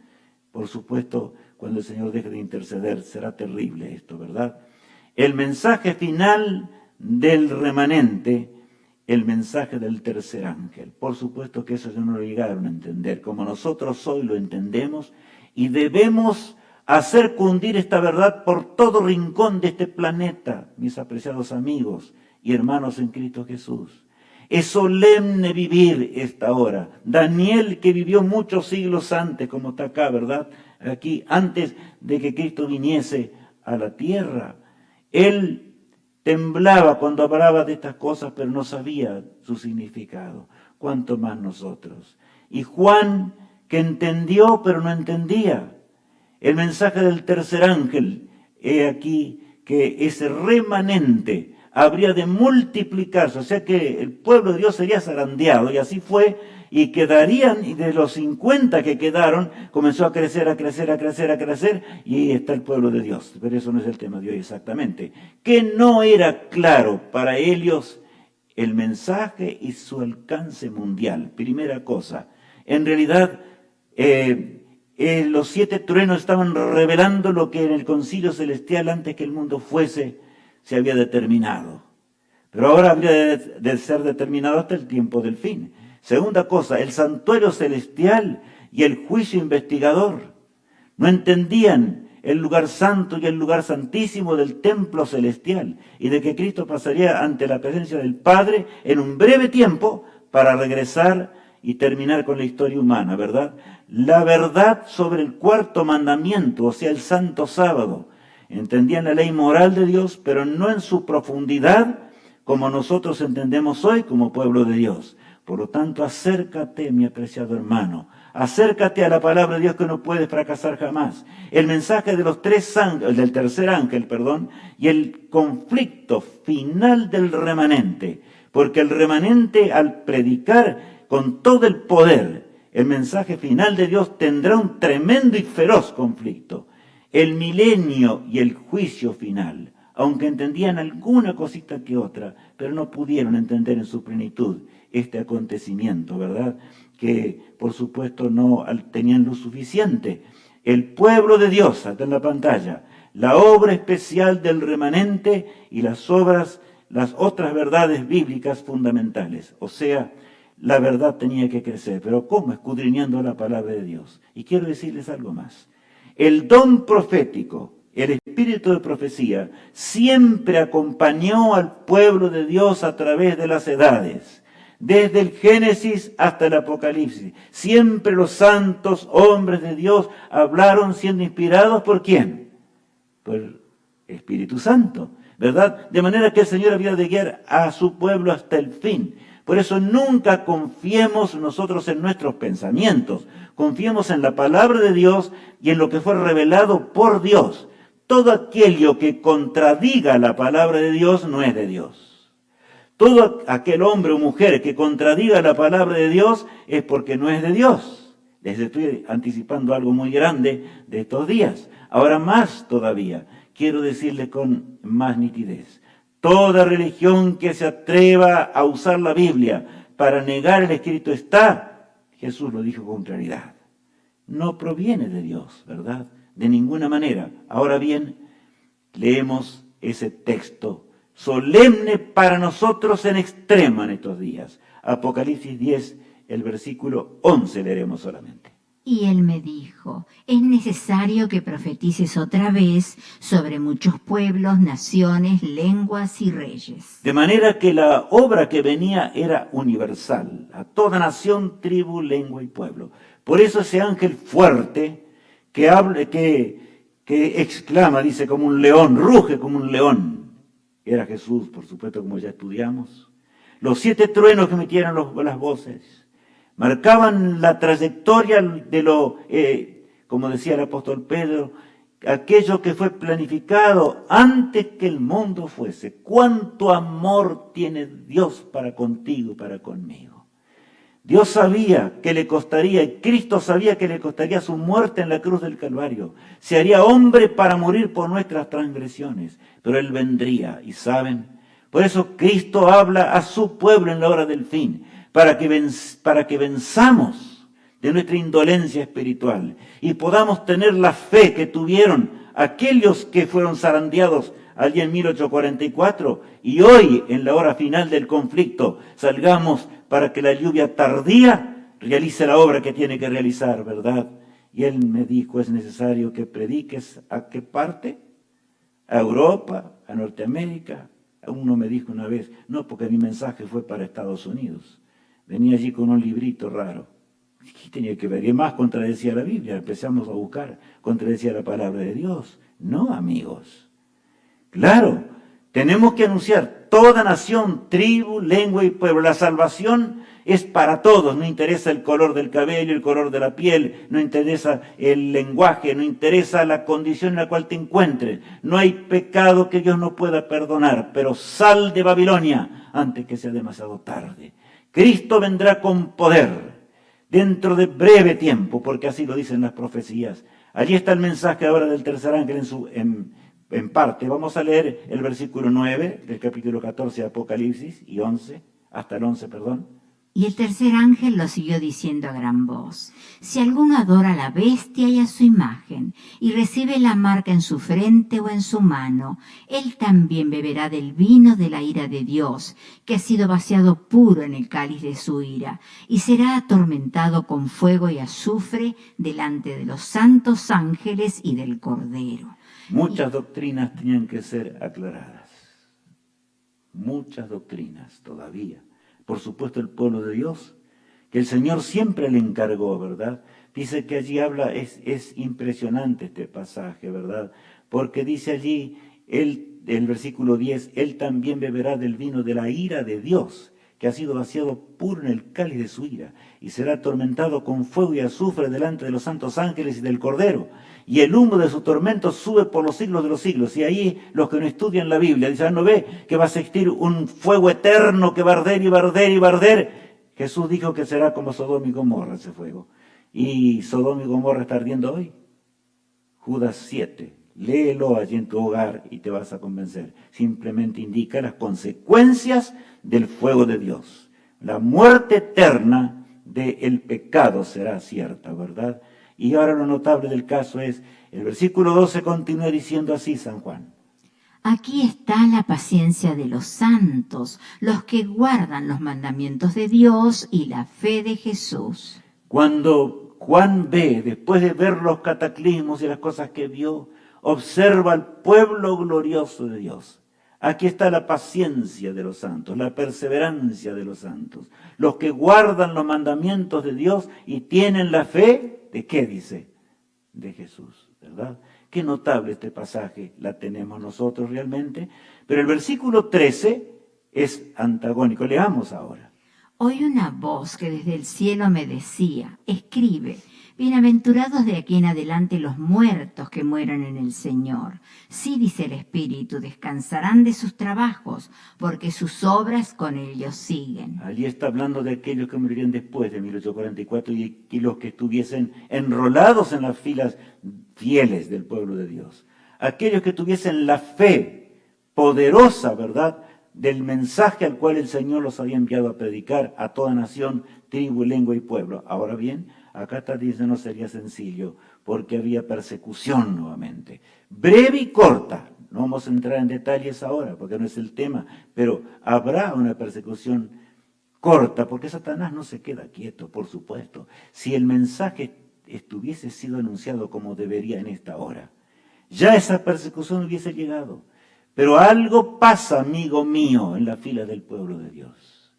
A: Por supuesto, cuando el Señor deje de interceder, será terrible esto, ¿verdad? El mensaje final del remanente, el mensaje del tercer ángel. Por supuesto que eso ya no lo llegaron a entender, como nosotros hoy lo entendemos, y debemos hacer cundir esta verdad por todo rincón de este planeta, mis apreciados amigos y hermanos en Cristo Jesús. Es solemne vivir esta hora. Daniel, que vivió muchos siglos antes, como está acá, ¿verdad? aquí, antes de que Cristo viniese a la tierra. Él temblaba cuando hablaba de estas cosas, pero no sabía su significado. Cuánto más nosotros. Y Juan, que entendió, pero no entendía. El mensaje del tercer ángel, he aquí que ese remanente habría de multiplicarse, o sea que el pueblo de Dios sería zarandeado, y así fue, y quedarían, y de los 50 que quedaron, comenzó a crecer, a crecer, a crecer, a crecer, y ahí está el pueblo de Dios. Pero eso no es el tema de hoy exactamente. Que no era claro para ellos el mensaje y su alcance mundial. Primera cosa, en realidad, los 7 truenos estaban revelando lo que en el concilio celestial, antes que el mundo fuese, se había determinado. Pero ahora habría de ser determinado hasta el tiempo del fin. Segunda cosa, el santuario celestial y el juicio investigador. No entendían el lugar santo y el lugar santísimo del templo celestial, y de que Cristo pasaría ante la presencia del Padre en un breve tiempo para regresar y terminar con la historia humana, ¿verdad? La verdad sobre el cuarto mandamiento, o sea, el santo sábado. Entendían la ley moral de Dios, pero no en su profundidad, como nosotros entendemos hoy como pueblo de Dios. Por lo tanto, acércate, mi apreciado hermano, acércate a la palabra de Dios, que no puede fracasar jamás. El mensaje de los del tercer ángel, y el conflicto final del remanente, porque el remanente, al predicar con todo el poder el mensaje final de Dios, tendrá un tremendo y feroz conflicto. El milenio y el juicio final, aunque entendían alguna cosita que otra, pero no pudieron entender en su plenitud este acontecimiento, ¿verdad? Que por supuesto no tenían luz suficiente. El pueblo de Dios, está en la pantalla, la obra especial del remanente y las otras verdades bíblicas fundamentales. O sea, la verdad tenía que crecer, pero ¿cómo? Escudriñando la palabra de Dios. Y quiero decirles algo más. El don profético, el espíritu de profecía, siempre acompañó al pueblo de Dios a través de las edades, desde el Génesis hasta el Apocalipsis. Siempre los santos hombres de Dios hablaron siendo inspirados ¿por quién? Por el Espíritu Santo, ¿verdad? De manera que el Señor había de guiar a su pueblo hasta el fin. Por eso nunca confiemos nosotros en nuestros pensamientos, confiemos en la palabra de Dios y en lo que fue revelado por Dios. Todo aquello que contradiga la palabra de Dios no es de Dios. Todo aquel hombre o mujer que contradiga la palabra de Dios es porque no es de Dios. Les estoy anticipando algo muy grande de estos días. Ahora más todavía, quiero decirles con más nitidez. Toda religión que se atreva a usar la Biblia para negar el escrito está, Jesús lo dijo con claridad, no proviene de Dios, ¿verdad? De ninguna manera. Ahora bien, leemos ese texto solemne para nosotros en extremo en estos días. Apocalipsis 10, el versículo 11 leeremos solamente.
B: Y él me dijo, es necesario que profetices otra vez sobre muchos pueblos, naciones, lenguas y reyes.
A: De manera que la obra que venía era universal, a toda nación, tribu, lengua y pueblo. Por eso ese ángel fuerte que exclama, dice, como un león, ruge como un león. Era Jesús, por supuesto, como ya estudiamos. Los 7 truenos que emitieron las voces marcaban la trayectoria de como decía el apóstol Pedro, aquello que fue planificado antes que el mundo fuese. ¿Cuánto amor tiene Dios para contigo y para conmigo? Dios sabía que le costaría, y Cristo sabía que le costaría su muerte en la cruz del Calvario. Se haría hombre para morir por nuestras transgresiones, pero Él vendría, y ¿saben? Por eso Cristo habla a su pueblo en la hora del fin, para que venzamos de nuestra indolencia espiritual y podamos tener la fe que tuvieron aquellos que fueron zarandeados allí en 1844 y hoy, en la hora final del conflicto, salgamos para que la lluvia tardía realice la obra que tiene que realizar, ¿verdad? Y él me dijo, es necesario que prediques ¿a qué parte? A Europa, a Norteamérica. Uno me dijo una vez, no, porque mi mensaje fue para Estados Unidos. Venía allí con un librito raro. ¿Qué tenía que ver? Y más contradecía la Biblia. Empezamos a buscar, contradecía la palabra de Dios. No, amigos. Claro, tenemos que anunciar toda nación, tribu, lengua y pueblo. La salvación es para todos. No interesa el color del cabello, el color de la piel, no interesa el lenguaje, no interesa la condición en la cual te encuentres. No hay pecado que Dios no pueda perdonar, pero sal de Babilonia antes que sea demasiado tarde. Cristo vendrá con poder dentro de breve tiempo, porque así lo dicen las profecías. Allí está el mensaje ahora del tercer ángel en parte. Vamos a leer el versículo 9 del capítulo 14 de Apocalipsis y 11, hasta el 11, perdón.
B: Y el tercer ángel lo siguió diciendo a gran voz: si alguno adora a la bestia y a su imagen, y recibe la marca en su frente o en su mano, él también beberá del vino de la ira de Dios, que ha sido vaciado puro en el cáliz de su ira, y será atormentado con fuego y azufre delante de los santos ángeles y del Cordero.
A: Muchas doctrinas tenían que ser aclaradas. Muchas doctrinas todavía. Por supuesto, el pueblo de Dios, que el Señor siempre le encargó, ¿verdad? Dice que allí habla, es impresionante este pasaje, ¿verdad? Porque dice allí, el versículo 10, él también beberá del vino de la ira de Dios, que ha sido vaciado puro en el cáliz de su ira, y será atormentado con fuego y azufre delante de los santos ángeles y del Cordero, y el humo de su tormento sube por los siglos de los siglos. Y ahí los que no estudian la Biblia dicen, ¿no ve que va a existir un fuego eterno que va a arder y va a arder y va a arder? Jesús dijo que será como Sodoma y Gomorra ese fuego. ¿Y Sodoma y Gomorra está ardiendo hoy? Judas 7. Léelo allí en tu hogar y te vas a convencer. Simplemente indica las consecuencias del fuego de Dios. La muerte eterna del pecado será cierta, ¿verdad? Y ahora lo notable del caso es, el versículo 12 continúa diciendo así, San Juan.
B: Aquí está la paciencia de los santos, los que guardan los mandamientos de Dios y la fe de Jesús.
A: Cuando Juan ve, después de ver los cataclismos y las cosas que vio, observa al pueblo glorioso de Dios. Aquí está la paciencia de los santos, la perseverancia de los santos, los que guardan los mandamientos de Dios y tienen la fe, ¿de qué dice? De Jesús, ¿verdad? Qué notable este pasaje, la tenemos nosotros realmente, pero el versículo 13 es antagónico. Leamos ahora.
B: Oí una voz que desde el cielo me decía: escribe, bienaventurados de aquí en adelante los muertos que mueran en el Señor. Sí, dice el Espíritu, descansarán de sus trabajos, porque sus obras con ellos siguen.
A: Allí está hablando de aquellos que morirían después de 1844 y los que estuviesen enrolados en las filas fieles del pueblo de Dios. Aquellos que tuviesen la fe poderosa, ¿verdad?, del mensaje al cual el Señor los había enviado a predicar a toda nación, tribu, lengua y pueblo. Ahora bien, acá está diciendo, no sería sencillo, porque había persecución nuevamente. Breve y corta, no vamos a entrar en detalles ahora, porque no es el tema, pero habrá una persecución corta, porque Satanás no se queda quieto, por supuesto. Si el mensaje estuviese sido anunciado como debería en esta hora, ya esa persecución hubiese llegado. Pero algo pasa, amigo mío, en la fila del pueblo de Dios.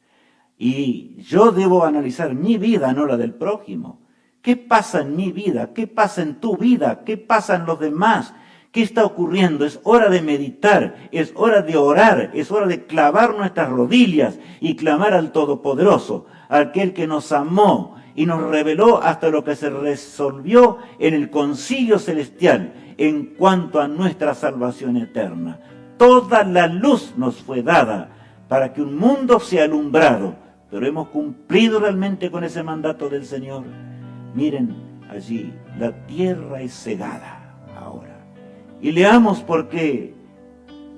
A: Y yo debo analizar mi vida, no la del prójimo. ¿Qué pasa en mi vida? ¿Qué pasa en tu vida? ¿Qué pasa en los demás? ¿Qué está ocurriendo? Es hora de meditar, es hora de orar, es hora de clavar nuestras rodillas y clamar al Todopoderoso, aquel que nos amó y nos reveló hasta lo que se resolvió en el concilio celestial en cuanto a nuestra salvación eterna. Toda la luz nos fue dada para que un mundo sea alumbrado, pero hemos cumplido realmente con ese mandato del Señor. Miren allí, la tierra es cegada ahora. Y leamos por qué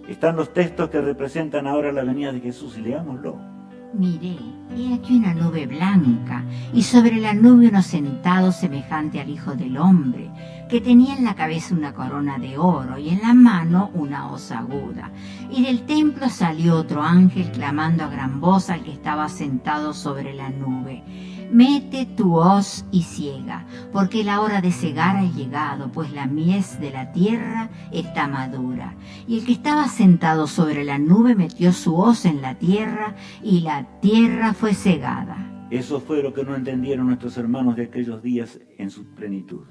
A: están los textos que representan ahora la venida de Jesús, y leámoslo.
B: Miré, he aquí una nube blanca, y sobre la nube uno sentado semejante al Hijo del Hombre, que tenía en la cabeza una corona de oro y en la mano una hoz aguda. Y del templo salió otro ángel clamando a gran voz al que estaba sentado sobre la nube: mete tu hoz y ciega, porque la hora de cegar ha llegado, pues la mies de la tierra está madura. Y el que estaba sentado sobre la nube metió su hoz en la tierra, y la tierra fue cegada.
A: Eso fue lo que no entendieron nuestros hermanos de aquellos días en su plenitud.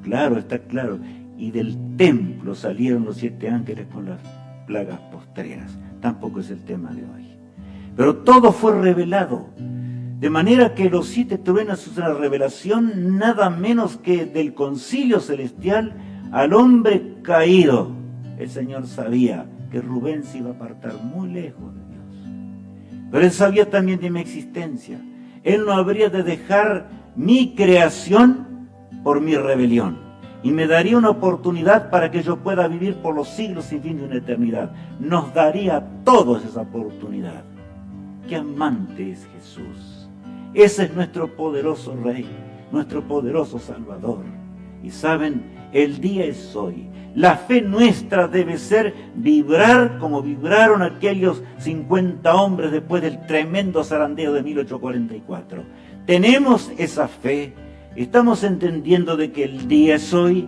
A: Claro, está claro. Y del templo salieron los 7 ángeles con las plagas postreras. Tampoco es el tema de hoy. Pero todo fue revelado. De manera que los 7 truenos es una revelación nada menos que del concilio celestial al hombre caído. El Señor sabía que Rubén se iba a apartar muy lejos de Dios. Pero Él sabía también de mi existencia. Él no habría de dejar mi creación por mi rebelión. Y me daría una oportunidad para que yo pueda vivir por los siglos sin fin de una eternidad. Nos daría a todos esa oportunidad. ¡Qué amante es Jesús! Ese es nuestro poderoso Rey, nuestro poderoso Salvador. Y saben, el día es hoy. La fe nuestra debe ser vibrar como vibraron aquellos 50 hombres después del tremendo zarandeo de 1844. Tenemos esa fe. Estamos entendiendo de que el día es hoy.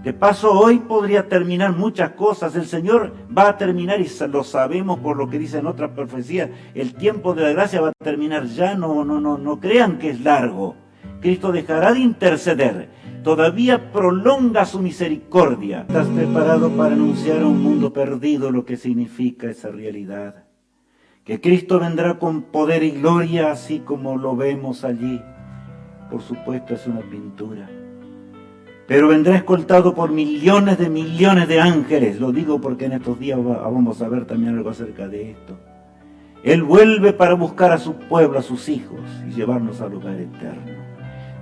A: De paso, hoy podría terminar muchas cosas. El Señor va a terminar, y lo sabemos por lo que dicen otras profecías, el tiempo de la gracia va a terminar ya. No crean que es largo. Cristo dejará de interceder. Todavía prolonga su misericordia. ¿Estás preparado para anunciar a un mundo perdido lo que significa esa realidad? Que Cristo vendrá con poder y gloria, así como lo vemos allí. Por supuesto, es una pintura. Pero vendrá escoltado por millones de ángeles. Lo digo porque en estos días vamos a ver también algo acerca de esto. Él vuelve para buscar a su pueblo, a sus hijos, y llevarnos al lugar eterno.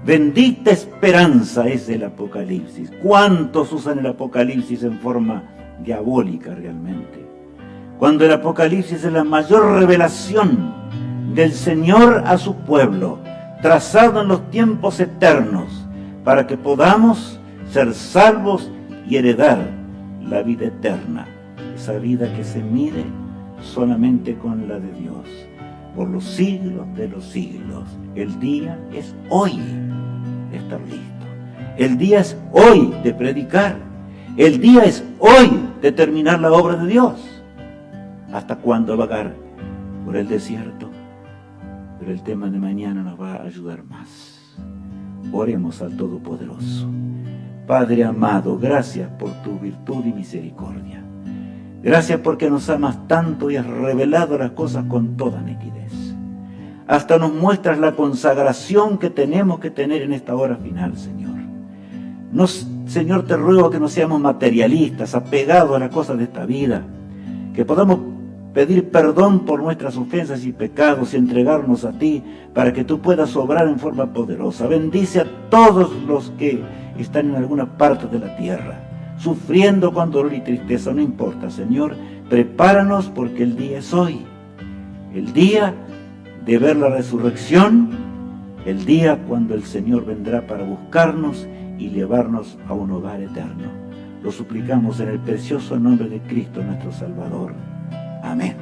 A: Bendita esperanza es el Apocalipsis. ¿Cuántos usan el Apocalipsis en forma diabólica realmente? Cuando el Apocalipsis es la mayor revelación del Señor a su pueblo, trazado en los tiempos eternos, para que podamos ser salvos y heredar la vida eterna. Esa vida que se mide solamente con la de Dios, por los siglos de los siglos. El día es hoy de estar listo. El día es hoy de predicar. El día es hoy de terminar la obra de Dios. ¿Hasta cuándo vagar por el desierto? Pero el tema de mañana nos va a ayudar más. Oremos al Todopoderoso. Padre amado, gracias por tu virtud y misericordia. Gracias porque nos amas tanto y has revelado las cosas con toda nitidez. Hasta nos muestras la consagración que tenemos que tener en esta hora final, Señor. Señor, te ruego que no seamos materialistas, apegados a las cosas de esta vida, que podamos pedir perdón por nuestras ofensas y pecados y entregarnos a ti para que tú puedas obrar en forma poderosa. Bendice a todos los que están en alguna parte de la tierra, sufriendo con dolor y tristeza. No importa, Señor, prepáranos porque el día es hoy. El día de ver la resurrección, el día cuando el Señor vendrá para buscarnos y llevarnos a un hogar eterno. Lo suplicamos en el precioso nombre de Cristo nuestro Salvador. Amén.